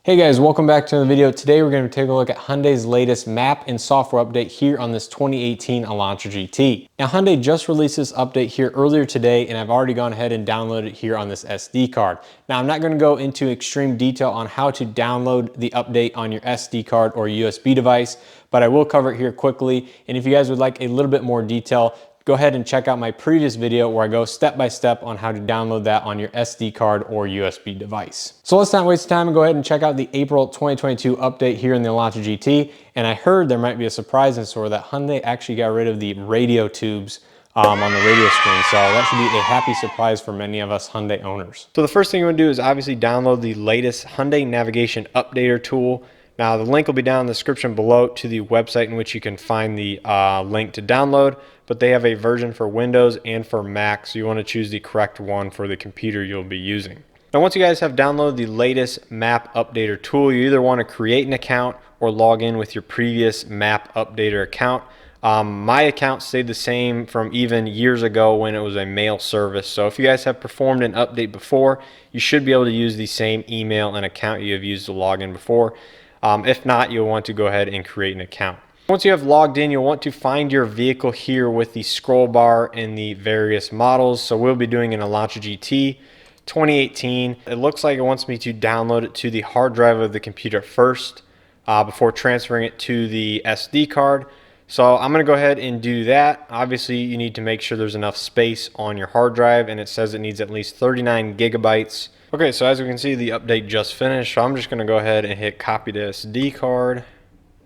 Hey guys, welcome back to the video. Today we're going to take a look at Hyundai's latest map and software update here on this 2018 Elantra GT. Now Hyundai just released this update here earlier today and I've already gone ahead and downloaded it here on this SD card. Now I'm not going to go into extreme detail on how to download the update on your SD card or USB device, but I will cover it here quickly. And if you guys would like a little bit more detail, go ahead and check out my previous video where I go step by step on how to download that on your SD card or USB device. So let's not waste time and go ahead and check out the April 2022 update here in the Elantra GT. And I heard there might be a surprise in store that Hyundai actually got rid of the radio tubes on the radio screen. So that should be a happy surprise for many of us Hyundai owners. So the first thing you want to do is obviously download the latest Hyundai Navigation Updater tool. Now the link will be down in the description below to the website in which you can find the link to download, but they have a version for Windows and for Mac, so you want to choose the correct one for the computer you'll be using. Now once you guys have downloaded the latest map updater tool, you either want to create an account or log in with your previous map updater account. My account stayed the same from even years ago when it was a mail service, so if you guys have performed an update before, you should be able to use the same email and account you have used to log in before. If not, you'll want to go ahead and create an account. Once you have logged in, you'll want to find your vehicle here with the scroll bar and the various models. So we'll be doing an Elantra GT 2018. It looks like it wants me to download it to the hard drive of the computer first before transferring it to the SD card. So I'm going to go ahead and do that. Obviously, you need to make sure there's enough space on your hard drive, and it says it needs at least 39 gigabytes. Okay, so as we can see, the update just finished, so I'm just going to go ahead and hit copy to SD card.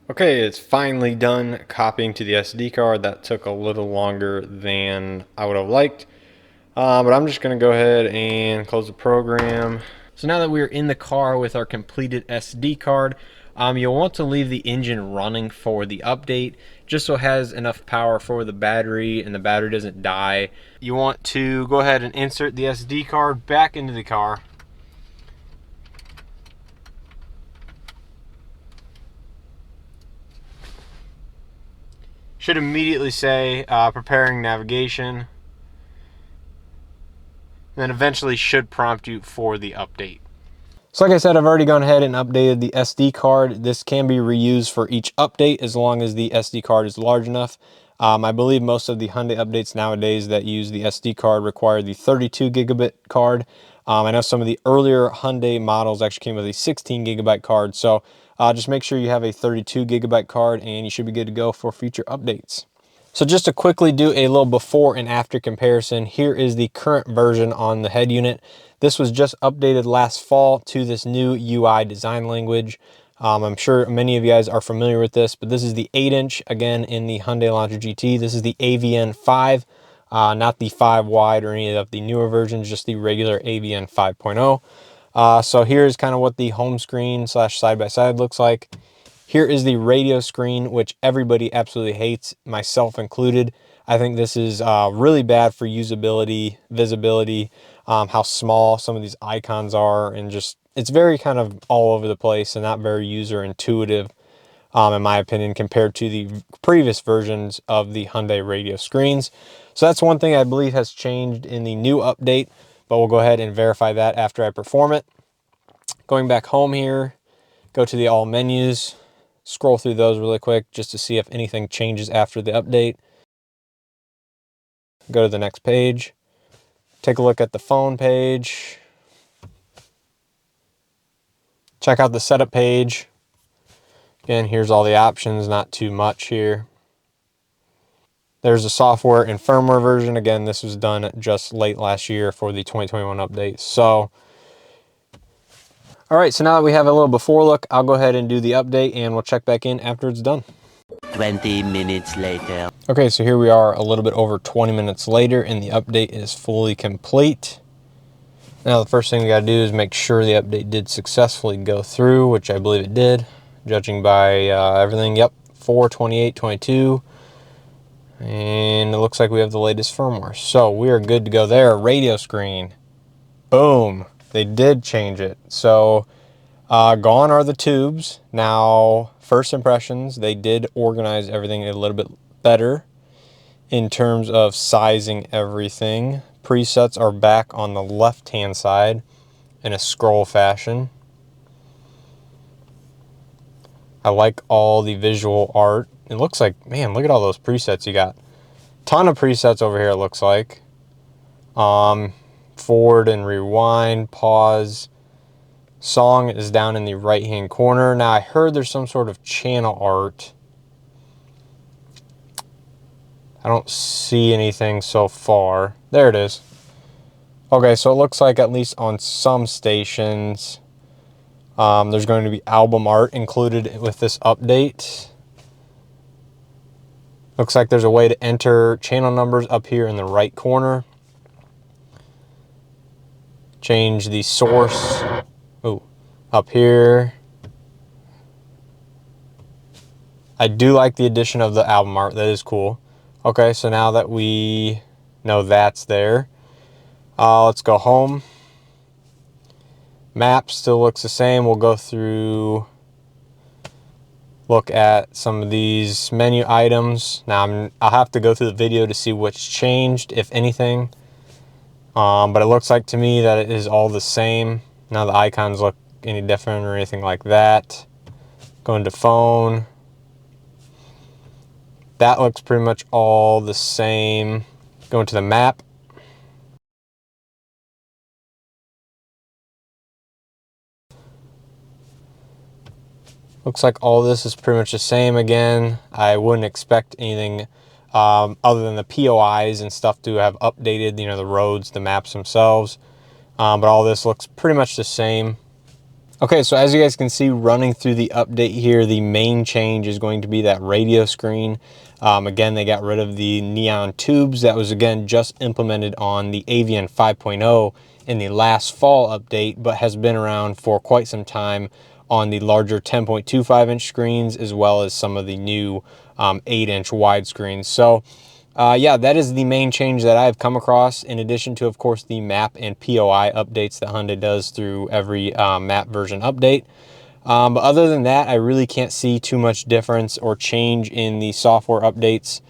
Okay, it's finally done copying to the SD card. That took a little longer than I would have liked, but I'm just going to go ahead and close the program. So now that we're in the car with our completed SD card, you'll want to leave the engine running for the update just so it has enough power for the battery and the battery doesn't die. You want to go ahead and insert the SD card back into the car. Should immediately say preparing navigation. Then eventually should prompt you for the update. So like I said, I've already gone ahead and updated the SD card. This can be reused for each update as long as the SD card is large enough. I believe most of the Hyundai updates nowadays that use the SD card require the 32 gigabit card. I know some of the earlier Hyundai models actually came with a 16 gigabyte card. So just make sure you have a 32 gigabyte card and you should be good to go for future updates. So just to quickly do a little before and after comparison, here is the current version on the head unit. This was just updated last fall to this new UI design language. I'm sure many of you guys are familiar with this, but this is the 8-inch, again, in the Hyundai Elantra GT. This is the AVN 5, not the 5 wide or any of the newer versions, just the regular AVN 5.0. So here's kind of what the home screen slash side-by-side looks like. Here is the radio screen, which everybody absolutely hates, myself included. I think this is really bad for usability, visibility, how small some of these icons are, and just it's very kind of all over the place and not very user intuitive, in my opinion, compared to the previous versions of the Hyundai radio screens. So that's one thing I believe has changed in the new update, but we'll go ahead and verify that after I perform it. Going back home here, go to the all menus. Scroll through those really quick just to see if anything changes after the update. Go to the next page. Take a look at the phone page. Check out the setup page. Again, here's all the options, not too much here. There's the software and firmware version. Again, this was done just late last year for the 2021 update. So all right, so now that we have a little before look, I'll go ahead and do the update and we'll check back in after it's done. 20 minutes later. Okay, so here we are a little bit over 20 minutes later and the update is fully complete. Now the first thing we gotta do is make sure the update did successfully go through, which I believe it did, judging by everything. Yep, 4/28/22. And it looks like we have the latest firmware. So we are good to go there. Radio screen, boom. They did change it. So gone are the tubes. Now, first impressions, they did organize everything a little bit better in terms of sizing everything. Presets are back on the left-hand side in a scroll fashion. I like all the visual art. It looks like, man, look at all those presets you got. Ton of presets over here, it looks like. Forward and rewind, pause. Song is down in the right-hand corner. Now, I heard there's some sort of channel art. I don't see anything so far. There it is. Okay, so it looks like at least on some stations, there's going to be album art included with this update. Looks like there's a way to enter channel numbers up here in the right corner. Change the source. Oh, up here. I do like the addition of the album art. That is cool. Okay, so now that we know that's there, let's go home. Map still looks the same. We'll go through, look at some of these menu items. Now I'll have to go through the video to see what's changed, if anything. But it looks like to me that it is all the same. None of the icons look any different or anything like that. Going to phone. That looks pretty much all the same. Going to the map. Looks like all this is pretty much the same again. I wouldn't expect anything other than the POIs and stuff to have updated, you know, the roads, the maps themselves. But all this looks pretty much the same. Okay, so as you guys can see, running through the update here, the main change is going to be that radio screen. Again, they got rid of the neon tubes. That was, again, just implemented on the Avian 5.0 in the last fall update, but has been around for quite some time on the larger 10.25-inch screens, as well as some of the new 8-inch widescreens. So, yeah, that is the main change that I've come across, in addition to, of course, the map and POI updates that Hyundai does through every map version update. But other than that, I really can't see too much difference or change in the software updates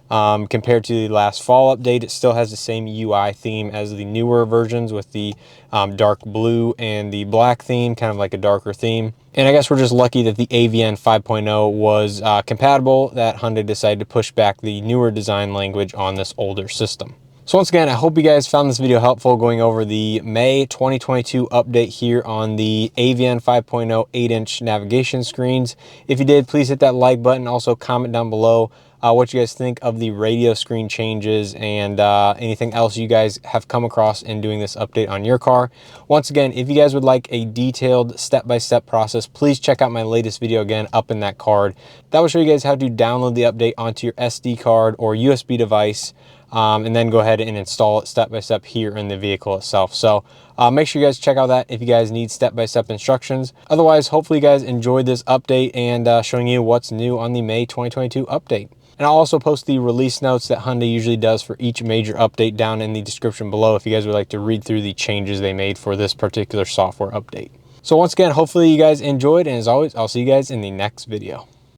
compared to the last fall update. It still has the same UI theme as the newer versions, with the dark blue and the black theme, kind of like a darker theme. And I guess we're just lucky that the Avian 5.0 was compatible, that Hyundai decided to push back the newer design language on this older system. So once again, I hope you guys found this video helpful, going over the May 2022 update here on the Avian 5.0 8-inch navigation screens. If you did, please hit that like button. Also comment down below what you guys think of the radio screen changes and anything else you guys have come across in doing this update on your car. Once again, if you guys would like a detailed step-by-step process, please check out my latest video, again, up in that card. That will show you guys how to download the update onto your SD card or USB device, and then go ahead and install it step-by-step here in the vehicle itself. So make sure you guys check out that if you guys need step-by-step instructions. Otherwise, hopefully you guys enjoyed this update and showing you what's new on the May 2022 update. And I'll also post the release notes that Hyundai usually does for each major update down in the description below if you guys would like to read through the changes they made for this particular software update. So once again, hopefully you guys enjoyed, and as always, I'll see you guys in the next video.